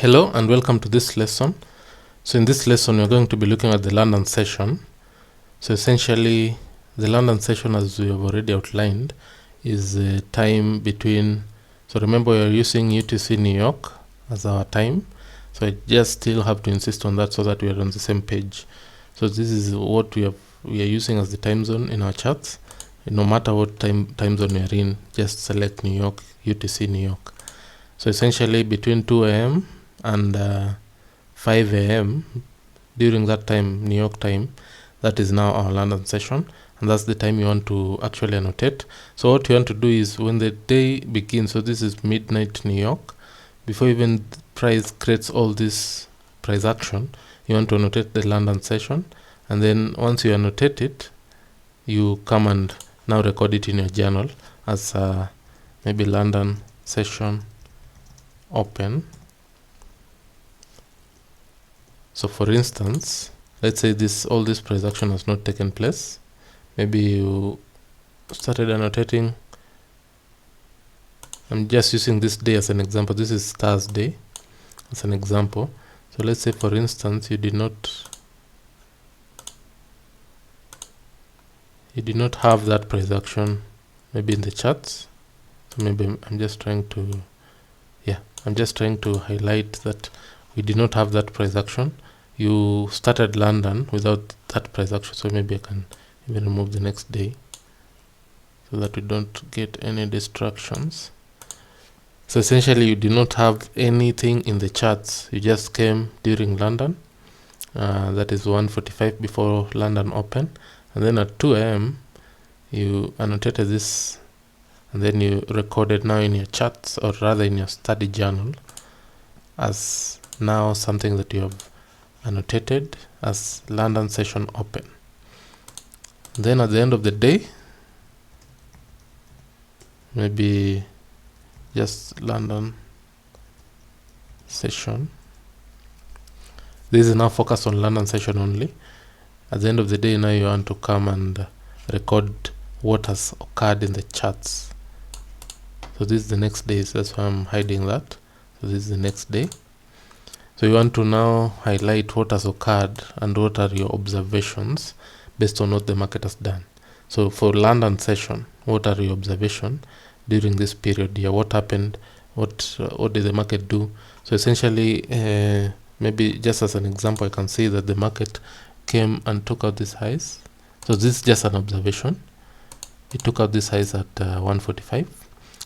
Hello and welcome to this lesson. So in this lesson we're going to be looking at the London session. So essentially the London session, as we have already outlined, is a time between, so remember we are using UTC New York as our time, so I just still have to insist on that so that we are on the same page. So this is what we are using as the time zone in our charts. No matter what time zone we are in, just select New York, UTC New York. So essentially between 2 a.m. and 5 a.m. during that time, New York time, that is now our London session, and that's the time you want to actually annotate. So what you want to do is when the day begins, so this is midnight New York, before even the price creates all this price action, you want to annotate the London session, and then once you annotate it, you come and now record it in your journal as maybe London session open. So for instance, let's say all this price action has not taken place. Maybe you started annotating. I'm just using this day as an example. This is Thursday as an example. So let's say for instance you did not have that price action maybe in the charts. So maybe I'm just trying to highlight that we did not have that price action. You started London without that price action, so maybe I can even remove the next day so that we don't get any distractions. So essentially you did not have anything in the charts, you just came during London, that is 1:45 before London open, and then at 2 a.m. you annotated this, and then you recorded now in your charts, or rather in your study journal, as now something that you have annotated as London session open. Then at the end of the day, maybe just London session. This is now focused on London session only. At the end of the day, now you want to come and record what has occurred in the charts. So this is the next day, so that's why I'm hiding that. So this is the next day. So you want to now highlight what has occurred and what are your observations based on what the market has done. So for London session, what are your observations during this period here? What happened? What did the market do? So essentially, maybe just as an example, I can see that the market came and took out these highs. So this is just an observation. It took out these highs at 1:45,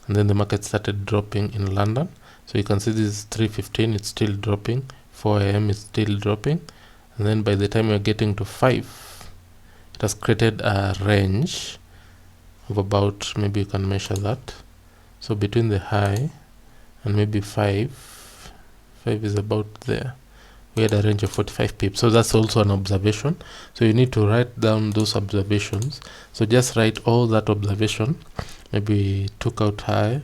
and then the market started dropping in London. So you can see this is 3:15, it's still dropping. 4 a.m. is still dropping. And then by the time we're getting to 5, it has created a range of about, maybe you can measure that. So between the high and maybe 5 is about there. We had a range of 45 pips. So that's also an observation. So you need to write down those observations. So just write all that observation. Maybe took out high,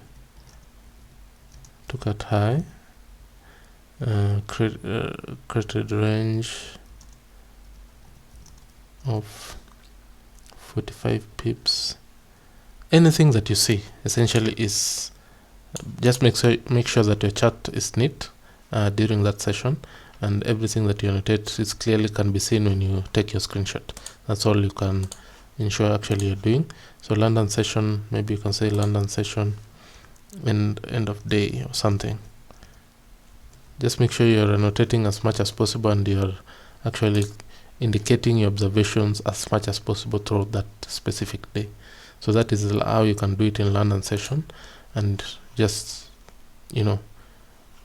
created range of 45 pips. Anything that you see essentially is just make sure that your chart is neat during that session, and everything that you annotate is clearly can be seen when you take your screenshot. That's all you can ensure actually you're doing. So London session, maybe you can say London session end of day or something. Just make sure you're annotating as much as possible and you're actually indicating your observations as much as possible throughout that specific day. So that is how you can do it in London session. And just,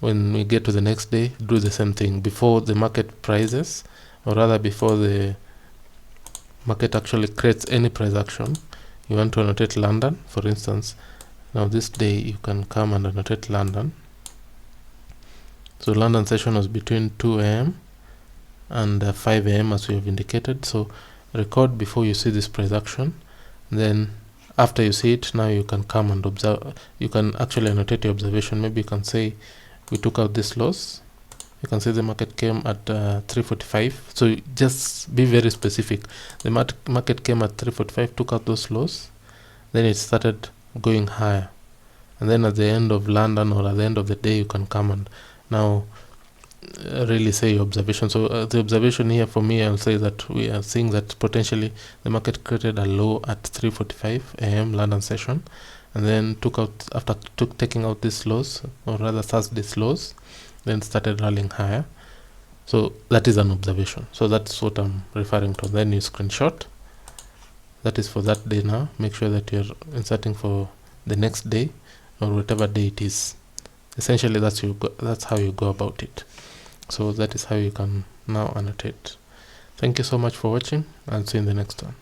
when we get to the next day, do the same thing. Before the market prices, or rather before the market actually creates any price action, you want to annotate London. For instance, now this day you can come and annotate London. So London session was between 2 a.m. and 5 a.m. as we have indicated. So record before you see this price action. Then after you see it, now you can come and observe. You can actually annotate your observation. Maybe you can say we took out this loss. You can see the market came at 3:45. So just be very specific. The market came at 3:45, took out those lows. Then it started going higher. And then at the end of London, or at the end of the day, you can come and now really say your observation. So the observation here for me, I'll say that we are seeing that potentially the market created a low at 3:45 a.m. London session, and then taking out these lows, or rather Thursday's lows, then started rallying higher. So that is an observation. So that's what I'm referring to. Then you screenshot. That is for that day. Now make sure that you're inserting for the next day or whatever day it is. Essentially, that's how you go about it. So that is how you can now annotate. Thank you so much for watching, and see you in the next one.